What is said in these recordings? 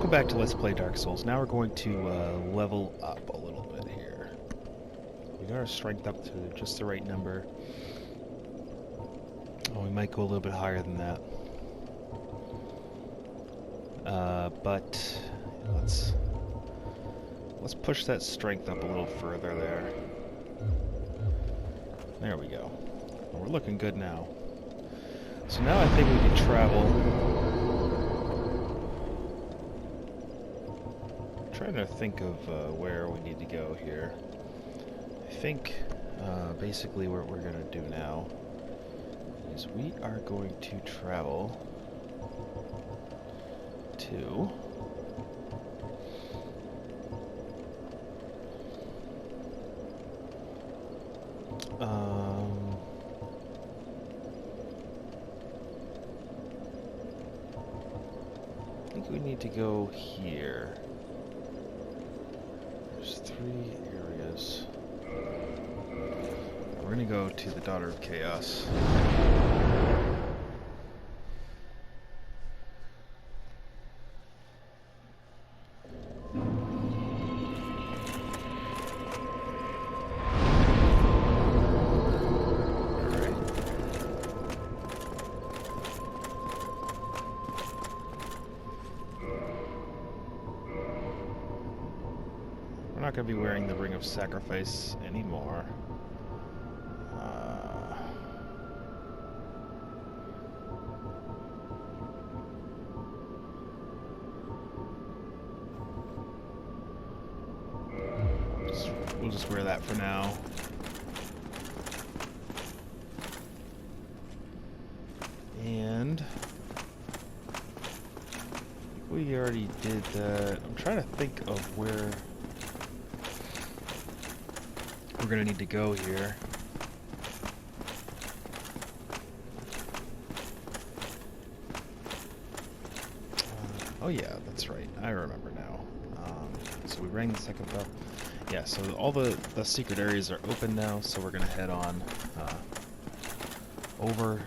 welcome back to Let's Play Dark Souls. Now we're going to level up a little bit here. We got our strength up to just the right number. Oh, we might go a little bit higher than that. But let's push that strength up a little further there. There we go. Well, we're looking good now. So now I think we can travel. I'm trying to think of where we need to go here. I think basically what we're going to do now is we are going to travel to I think we need to go here. There's 3 areas. We're gonna go to the Daughter of Chaos. We're not going to be wearing the Ring of Sacrifice anymore. We'll just wear that for now. And we already did that. I'm trying to think of where we're going to need to go here. Oh yeah, that's right. I remember now. So we rang the second bell. Yeah, so all the secret areas are open now, so we're going to head on over.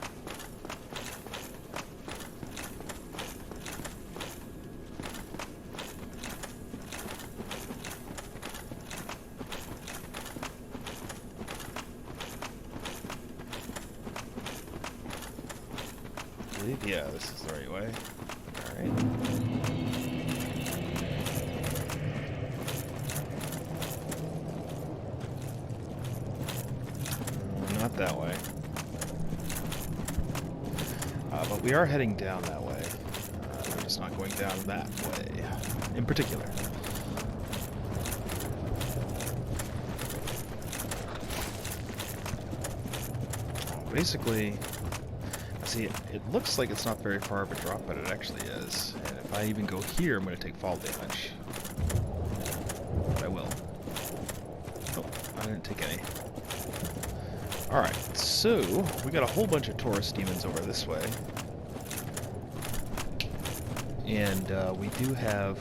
Yeah, this is the right way. Alright. Not that way. But we are heading down that way. We're just not going down that way in particular. Basically, see, it looks like it's not very far of a drop, but it actually is. And if I even go here, I'm going to take fall damage. But I will. Oh, I didn't take any. Alright, so we got a whole bunch of Taurus demons over this way. And we do have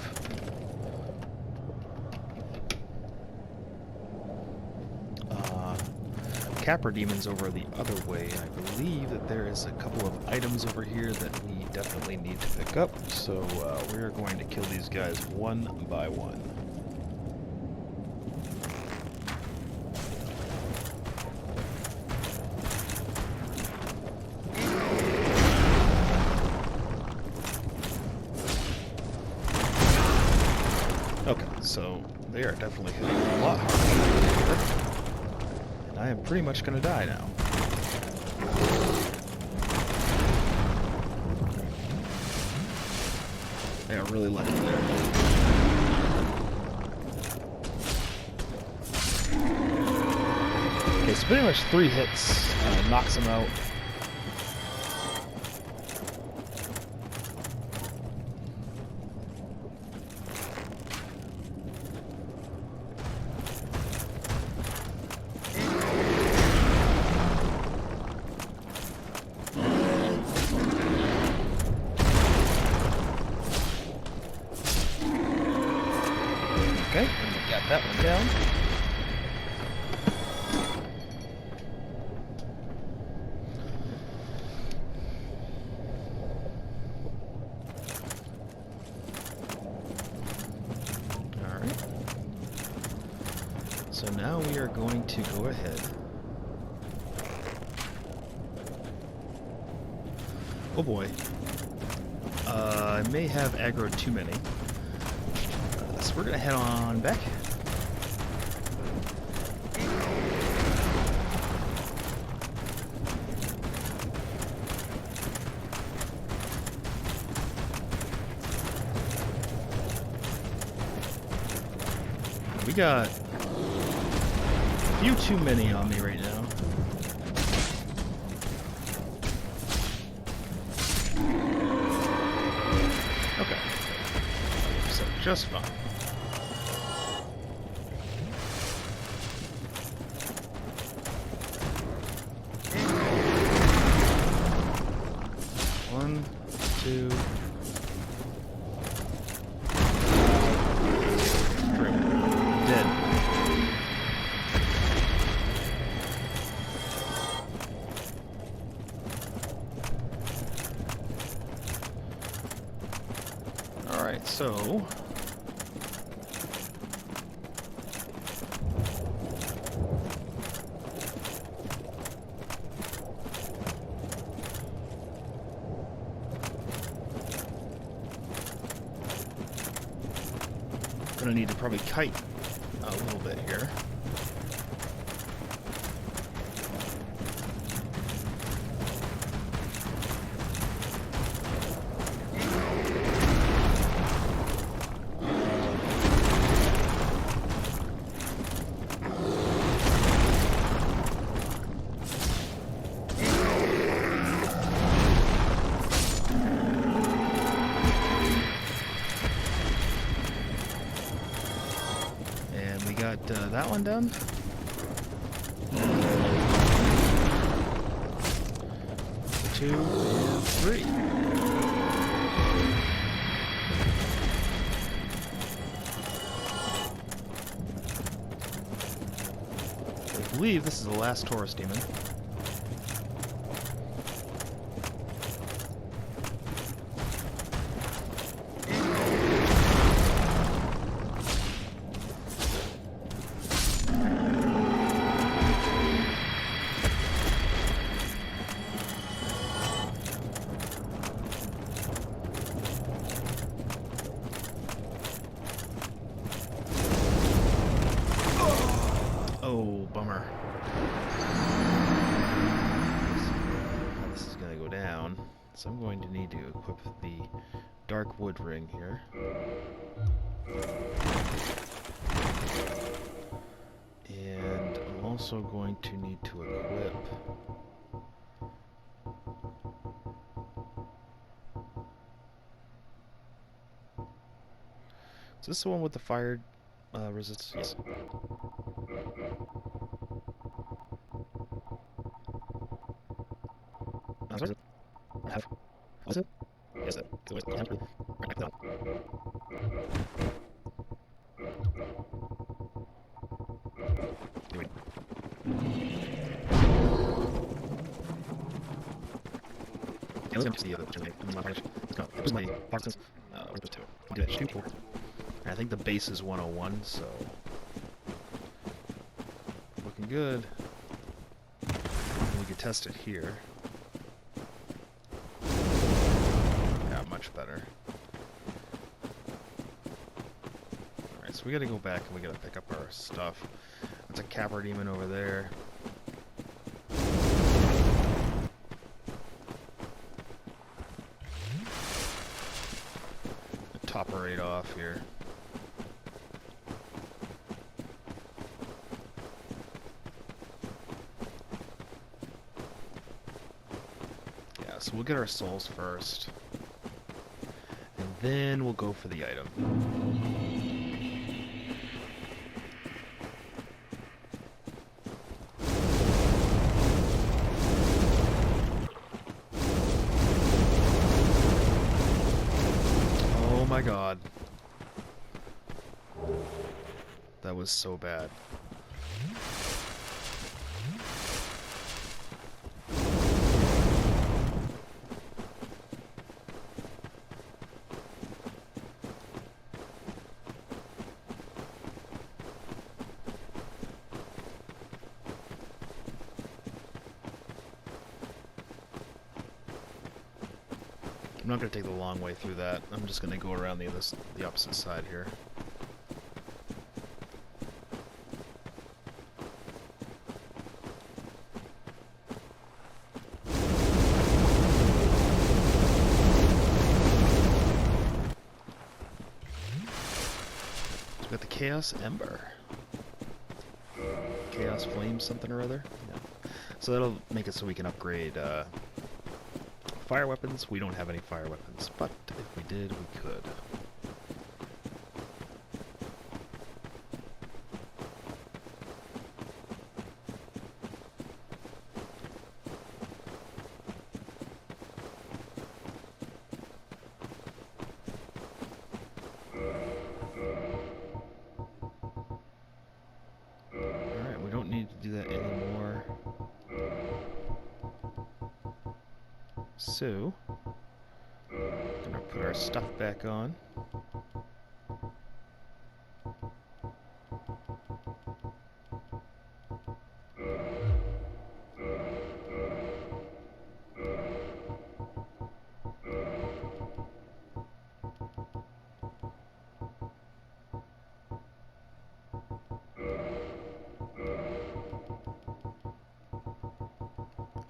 Capra demons over the other way, and I believe that there is a couple of items over here that we definitely need to pick up, so we're going to kill these guys one by one. Okay, so they are definitely hitting a lot harder. I am pretty much going to die now. They are really lucky there. Okay, so pretty much 3 hits knocks him out. Okay, got that one down. now we are going to go ahead. Oh boy. I may have aggroed too many. So we're going to head on back. We got a few too many on me right now. Okay. So just fine. One, two, so I'm gonna need to probably kite a little bit here. That one done. Two and three. I believe this is the last Taurus demon. Oh, bummer. This is going to go down, so I'm going to need to equip the dark wood ring here. And I'm also going to need to equip is this the one with the fire resistance? Yes. Was it? Yes, it was. Let's go to the it was my boxes. What was it? I think the base is 101, so looking good. We could test it here. Yeah, much better. Alright, so we gotta go back and we gotta pick up our stuff. That's a Capper demon over there. Top her right off here. Yeah, so we'll get our souls first. And then we'll go for the item. Oh my god. That was so bad. I'm not going to take the long way through that. I'm just going to go around the opposite side here. Got the Chaos Ember. Chaos Flame something or other. Yeah. So that'll make it so we can upgrade fire weapons. We don't have any fire weapons, but if we did, we could. So, gonna put our stuff back on.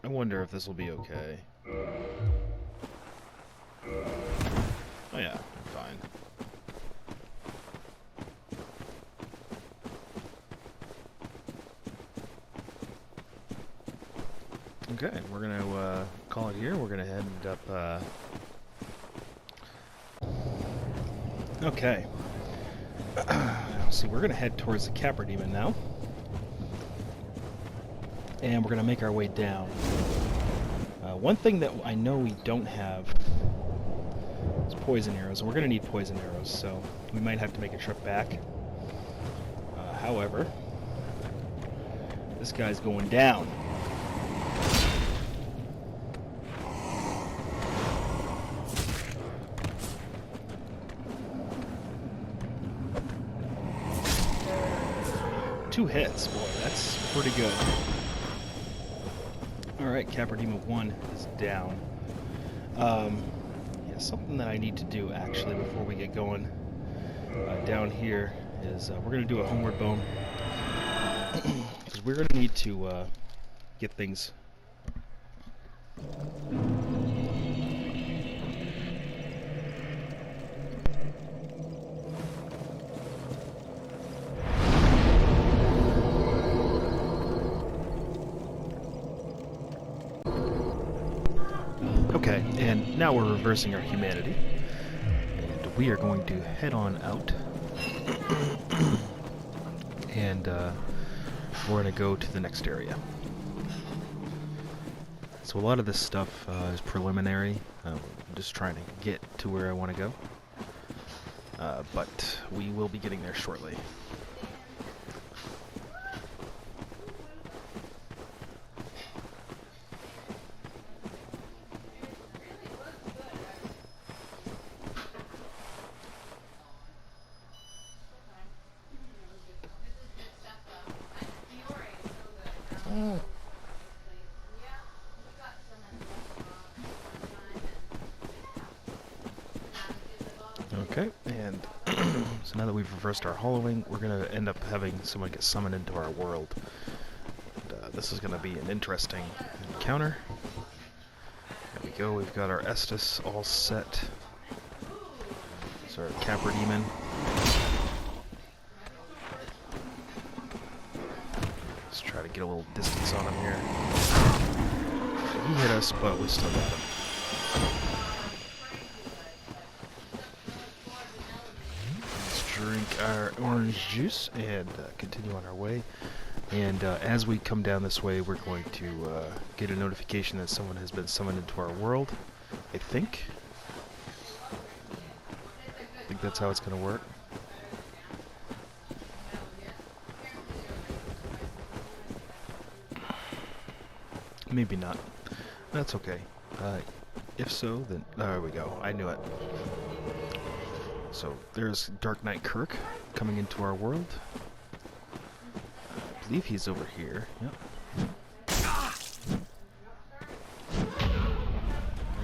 I wonder if this will be okay. Oh yeah, I'm fine. Okay, we're gonna call it here. We're gonna end up. Okay. So we're gonna head towards the Capra Demon now, and we're gonna make our way down. One thing that I know we don't have is poison arrows, and we're going to need poison arrows, so we might have to make a trip back. However, this guy's going down. Two hits, boy, that's pretty good. Alright, Capra Demon 1 is down. Yeah, something that I need to do actually before we get going down here is we're going to do a homeward bone. Because we're going to need to get things. Okay, and now we're reversing our humanity, and we are going to head on out, and we're going to go to the next area. So a lot of this stuff is preliminary. I'm just trying to get to where I want to go, but we will be getting there shortly. Okay, and so now that we've reversed our hollowing, we're going to end up having someone get summoned into our world. And, this is going to be an interesting encounter. There we go, we've got our Estus all set. So our Capra Demon. Let's try to get a little distance on him here. He hit us, but we still got him. Drink our orange juice and continue on our way. And as we come down this way, we're going to get a notification that someone has been summoned into our world. I think that's how it's going to work. Maybe not. That's okay. If so, then there we go. I knew it. So there's Dark Knight Kirk coming into our world. I believe he's over here. Yep.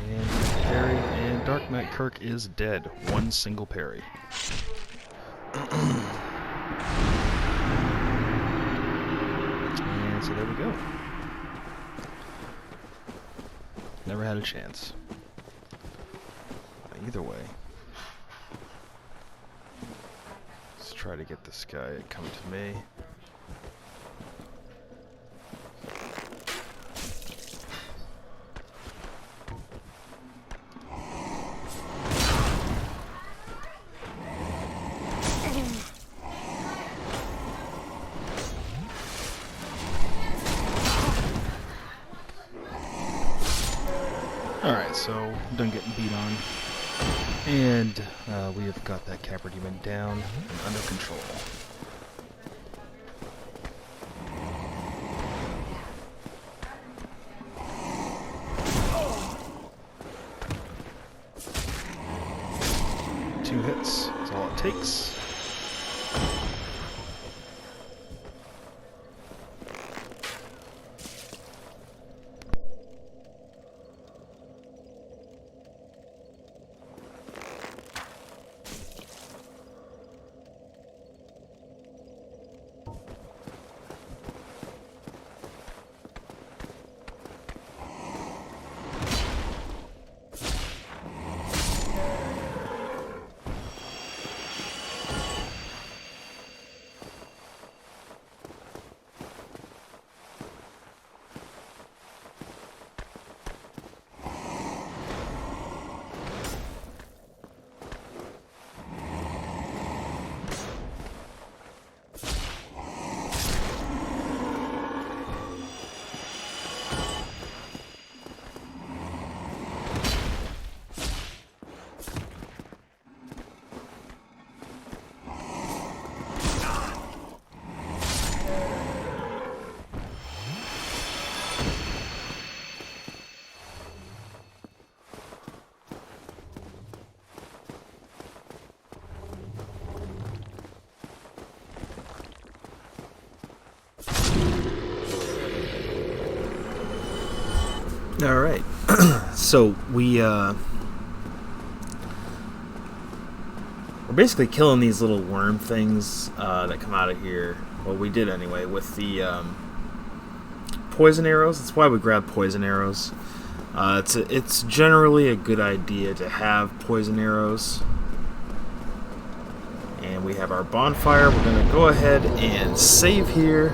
And Harry and That Kirk is dead. One single parry. And so there we go. Never had a chance. Either way. Let's try to get this guy to come to me. Alright, so done getting beat on. And we have got that Capra Demon down and under control. Two hits is all it takes. All right, so we're basically killing these little worm things that come out of here. Well, we did anyway with the poison arrows. That's why we grabbed poison arrows. It's generally a good idea to have poison arrows. And we have our bonfire. We're going to go ahead and save here.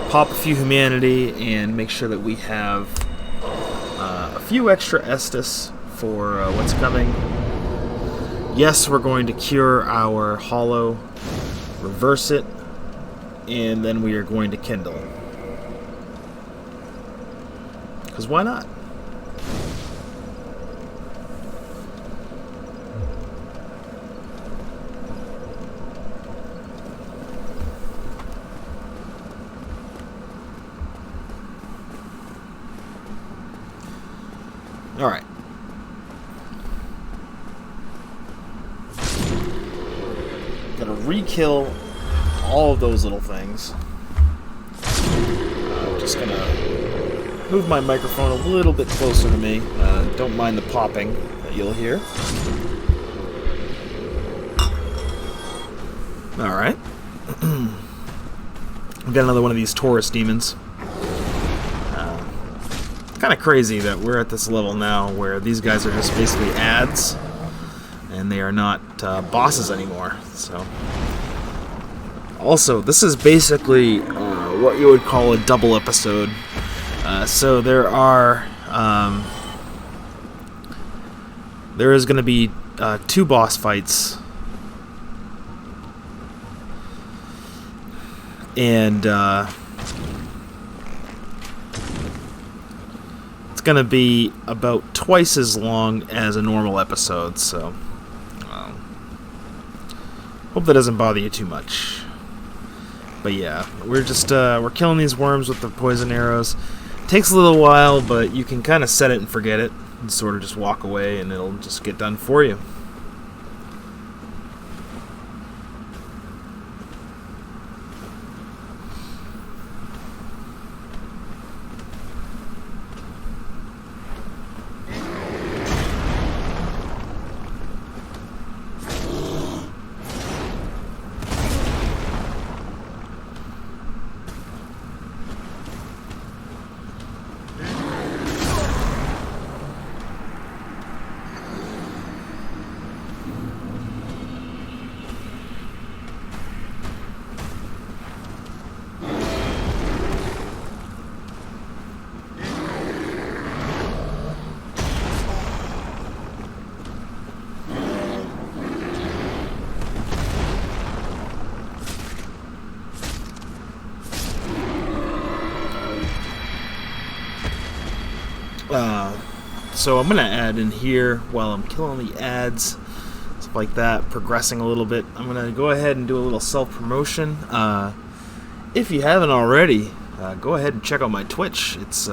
Pop a few humanity and make sure that we have a few extra Estus for what's coming. Yes, we're going to cure our hollow, reverse it, and then we are going to kindle. Because why not? Alright. Gotta re-kill all of those little things. Just gonna move my microphone a little bit closer to me. Don't mind the popping that you'll hear. Alright. We've got another one of these Taurus demons. Kind of crazy that we're at this level now where these guys are just basically ads and they are not bosses anymore. So, also, this is basically what you would call a double episode. So there is going to be 2 boss fights, and going to be about twice as long as a normal episode, so hope that doesn't bother you too much. But yeah, we're killing these worms with the poison arrows. Takes a little while, but you can kind of set it and forget it and sort of just walk away and it'll just get done for you. So I'm going to add in here, while I'm killing the ads, stuff like that, progressing a little bit, I'm going to go ahead and do a little self-promotion. If you haven't already, go ahead and check out my Twitch. It's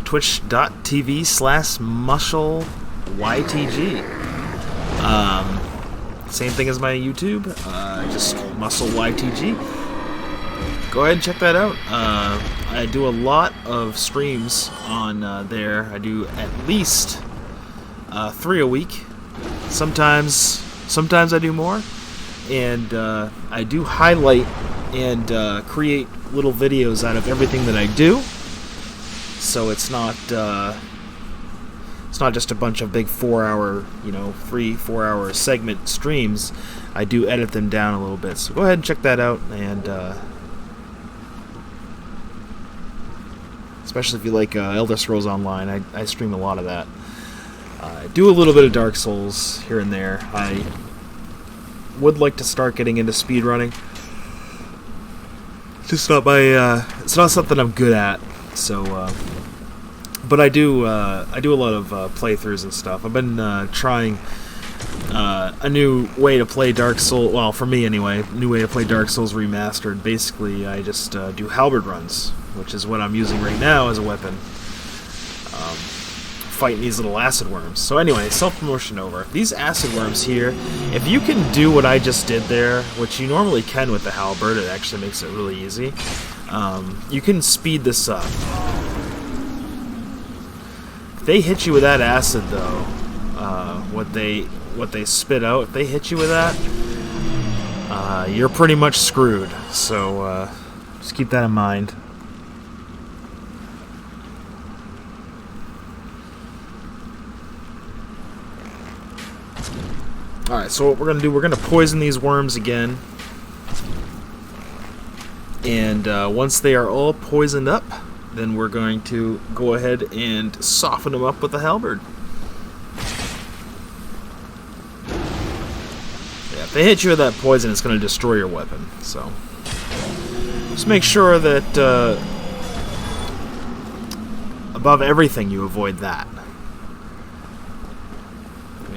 twitch.tv/muscleytg. Same thing as my YouTube, just muscleytg. Go ahead and check that out. I do a lot of streams on there. I do at least 3 a week. Sometimes I do more. And I do highlight and create little videos out of everything that I do. So it's not just a bunch of big 4-hour, 3-4 hour segment streams. I do edit them down a little bit. So go ahead and check that out, and especially if you like Elder Scrolls Online, I stream a lot of that. I do a little bit of Dark Souls here and there. I would like to start getting into speedrunning. It's just not it's not something I'm good at. So, but I do a lot of playthroughs and stuff. I've been trying a new way to play Dark Souls. Well, for me anyway, new way to play Dark Souls Remastered. Basically, I just do halberd runs, which is what I'm using right now as a weapon, fighting these little acid worms. So anyway, self-promotion over. These acid worms here, if you can do what I just did there, which you normally can with the halberd, it actually makes it really easy. You can speed this up. If they hit you with that acid, though, what they spit out, if they hit you with that, you're pretty much screwed. So just keep that in mind. Alright, so what we're going to do, we're going to poison these worms again. And once they are all poisoned up, then we're going to go ahead and soften them up with the halberd. Yeah, if they hit you with that poison, it's going to destroy your weapon. So just make sure that above everything you avoid that.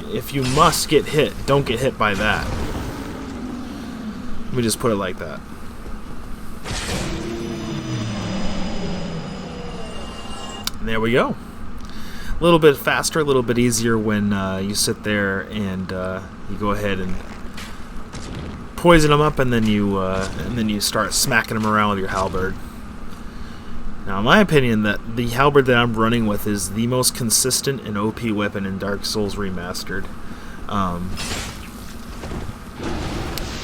If you must get hit, don't get hit by that. Let me just put it like that. And there we go. A little bit faster, a little bit easier when you sit there and you go ahead and poison them up, and then you start smacking them around with your halberd. Now, in my opinion, that the halberd that I'm running with is the most consistent and OP weapon in Dark Souls Remastered.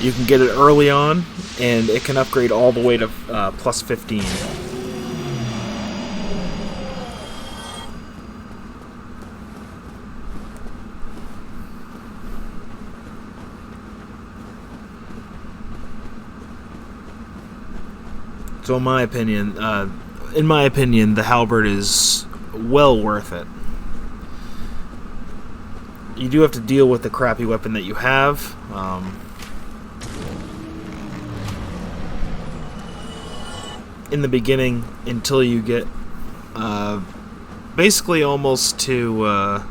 You can get it early on, and it can upgrade all the way to plus 15. So, in my opinion, the halberd is well worth it. You do have to deal with the crappy weapon that you have. In the beginning, until you get basically almost to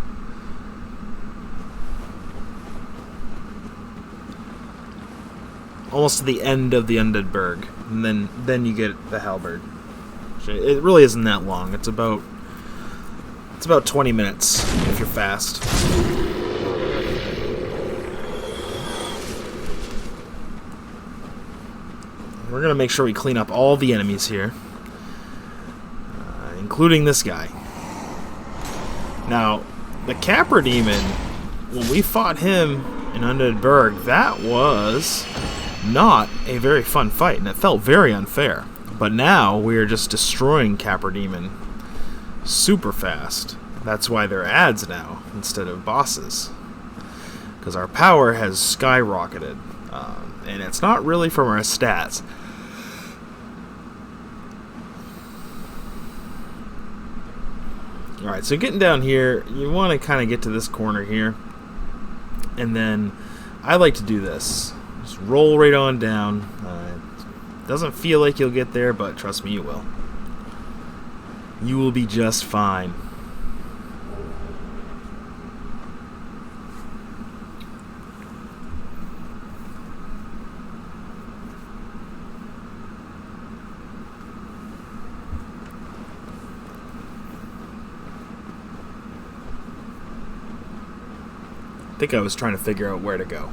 the end of the Undead Burg, and then you get the halberd. It really isn't that long. It's about 20 minutes if you're fast. We're gonna make sure we clean up all the enemies here, including this guy. Now, the Capra Demon, when we fought him in Undead Burg, that was not a very fun fight, and it felt very unfair. But now we are just destroying Capra Demon super fast. That's why they're ads now instead of bosses, because our power has skyrocketed, and it's not really from our stats. Alright, so getting down here, you want to kind of get to this corner here, and then I like to do this. Just roll right on down. Doesn't feel like you'll get there, but trust me, you will. You will be just fine. think I was trying to figure out where to go.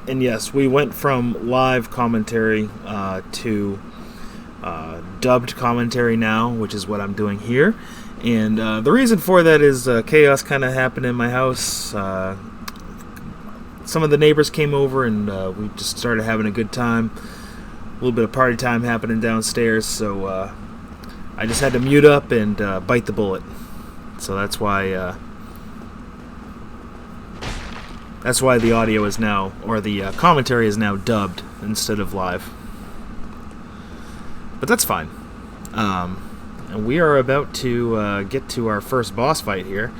And yes, we went from live commentary to dubbed commentary now, which is what I'm doing here. And the reason for that is chaos kind of happened in my house. Some of the neighbors came over and we just started having a good time. A little bit of party time happening downstairs, so I just had to mute up and bite the bullet. So that's why the audio is now, or the commentary is now dubbed instead of live. But that's fine. And we are about to get to our first boss fight here.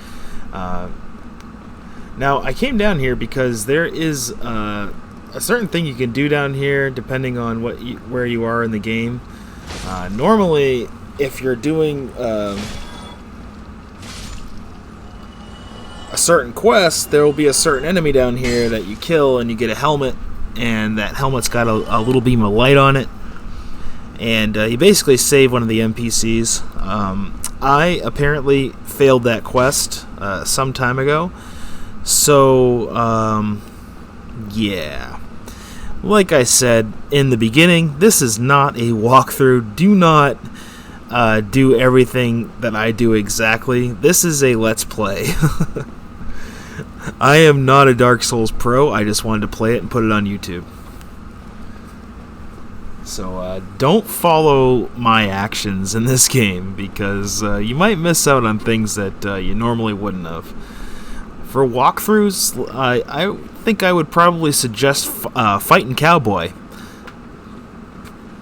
Now, I came down here because there is a certain thing you can do down here depending on where you are in the game. Normally, if you're doing a certain quest, there will be a certain enemy down here that you kill and you get a helmet, and that helmet's got a little beam of light on it, and you basically save one of the NPCs. I apparently failed that quest some time ago, so yeah. Like I said in the beginning, this is not a walkthrough. Do not do everything that I do exactly. This is a Let's Play. I am not a Dark Souls pro. I just wanted to play it and put it on YouTube. So don't follow my actions in this game, because you might miss out on things that you normally wouldn't have. For walkthroughs, I think I would probably suggest Fightin' Cowboy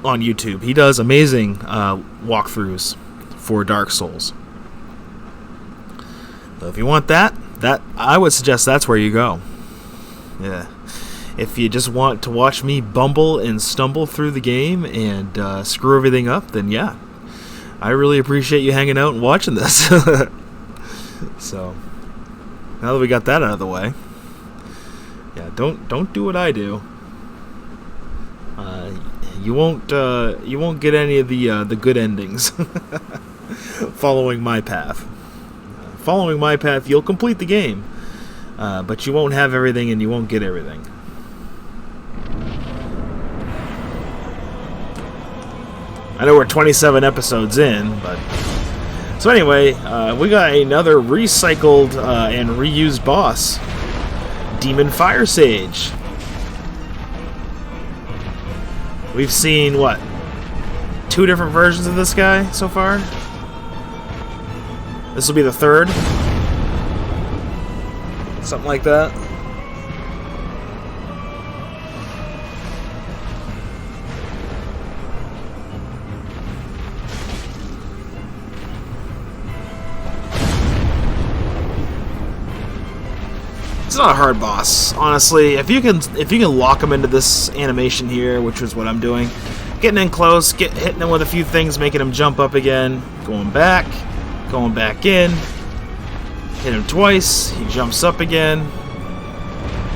on YouTube. He does amazing walkthroughs for Dark Souls. So if you want that I would suggest that's where you go. Yeah. If you just want to watch me bumble and stumble through the game and screw everything up, then yeah, I really appreciate you hanging out and watching this. So now that we got that out of the way, yeah, don't do what I do. You won't get any of the good endings following my path. Following my path, you'll complete the game, but you won't have everything and you won't get everything. I know we're 27 episodes in, but so anyway, we got another recycled and reused boss, Demon Fire Sage. We've seen, what, 2 different versions of this guy so far? This will be the 3rd? Something like that. It's not a hard boss, honestly. If you can lock him into this animation here, which is what I'm doing, getting in close, hitting him with a few things, making him jump up again, going back in, hit him twice, he jumps up again,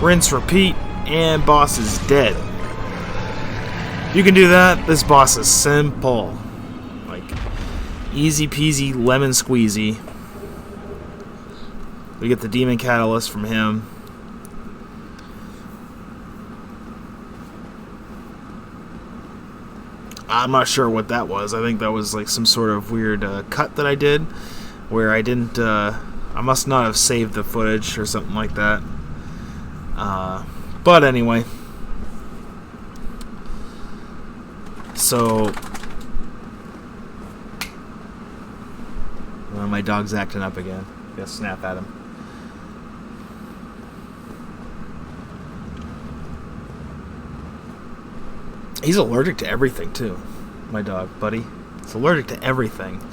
rinse, repeat, and boss is dead. If you can do that, this boss is simple. Like, easy peasy lemon squeezy. We get the Demon Catalyst from him. I'm not sure what that was. I think that was like some sort of weird cut that I did, where I didn't, I must not have saved the footage or something like that. But anyway. So, well, my dog's acting up again. Gotta snap at him. He's allergic to everything, too. My dog, Buddy. He's allergic to everything.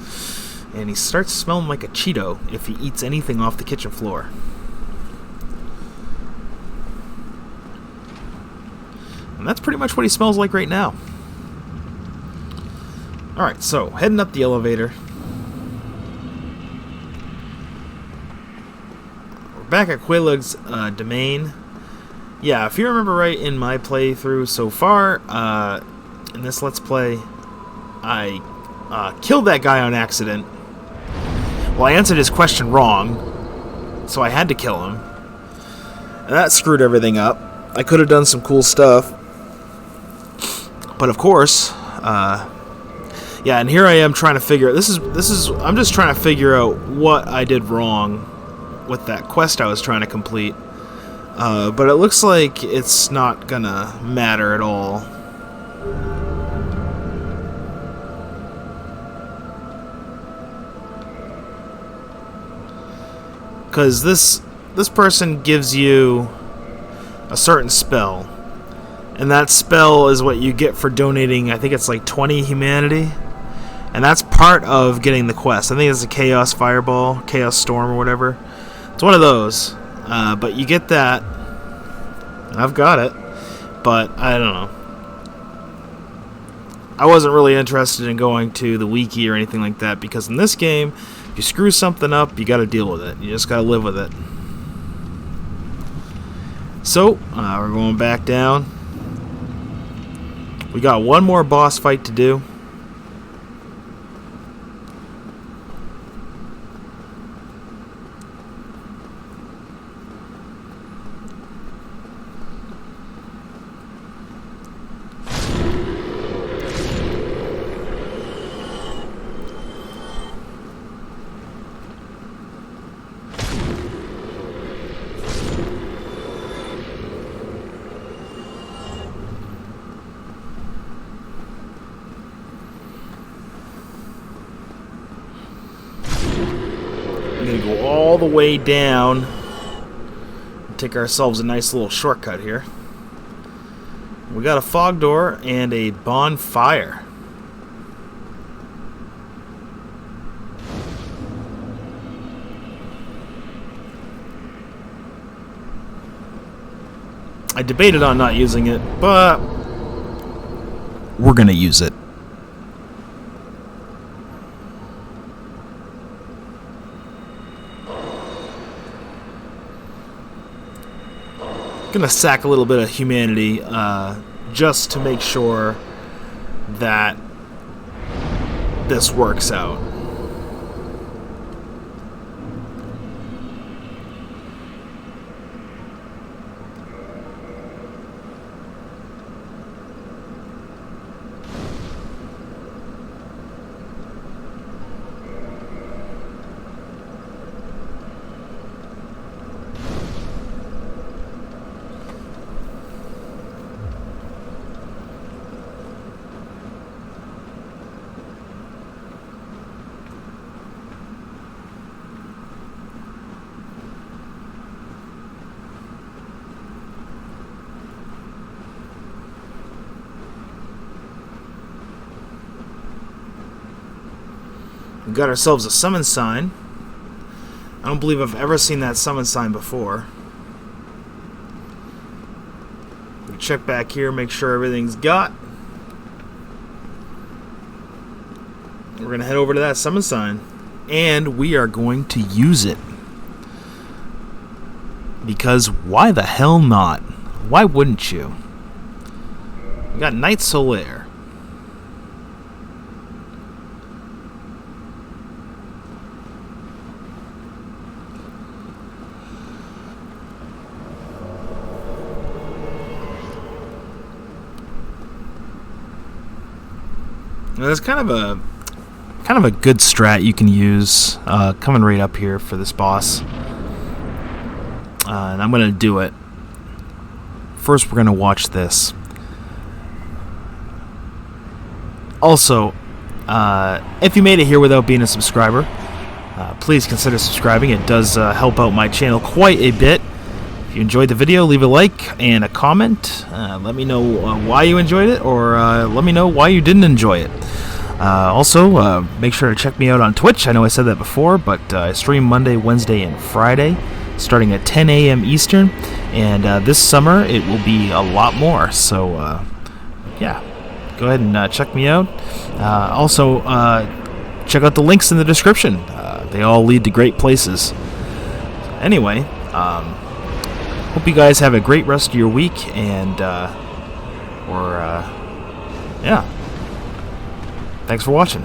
And he starts smelling like a Cheeto if he eats anything off the kitchen floor. And that's pretty much what he smells like right now. Alright, so, heading up the elevator. We're back at Quelaag's domain. Yeah, if you remember right, in my playthrough so far, in this Let's Play, I killed that guy on accident. Well, I answered his question wrong, so I had to kill him. And that screwed everything up. I could have done some cool stuff. But of course, yeah, and here I am trying to figure I'm just trying to figure out what I did wrong with that quest I was trying to complete. But it looks like it's not gonna matter at all. Because this person gives you a certain spell, and that spell is what you get for donating, I think it's like 20 humanity, and that's part of getting the quest. I think it's a Chaos Fireball, Chaos Storm or whatever. It's one of those, but you get that. I've got it, but I don't know. I wasn't really interested in going to the wiki or anything like that, because in this game, if you screw something up, you gotta deal with it. You just gotta live with it. So, we're going back down. We got one more boss fight to do. We're gonna go all the way down and take ourselves a nice little shortcut here. We got a fog door and a bonfire. I debated on not using it, but we're gonna use it. Gonna sack a little bit of humanity just to make sure that this works out. We got ourselves a summon sign. I don't believe I've ever seen that summon sign before. We check back here, make sure everything's got. We're going to head over to that summon sign. And we are going to use it. Because why the hell not? Why wouldn't you? We got Night Solaire. Now, there's kind of a good strat you can use coming right up here for this boss, and I'm gonna do it. First, we're gonna watch this. Also, if you made it here without being a subscriber, please consider subscribing. It does help out my channel quite a bit. If you enjoyed the video, leave a like and a comment. Let me know why you enjoyed it, or let me know why you didn't enjoy it. Also, make sure to check me out on Twitch. I know I said that before, but I stream Monday, Wednesday, and Friday, starting at 10 a.m. Eastern. And this summer, it will be a lot more. So, yeah, go ahead and check me out. Also, check out the links in the description. They all lead to great places. Anyway, hope you guys have a great rest of your week, and yeah. Thanks for watching.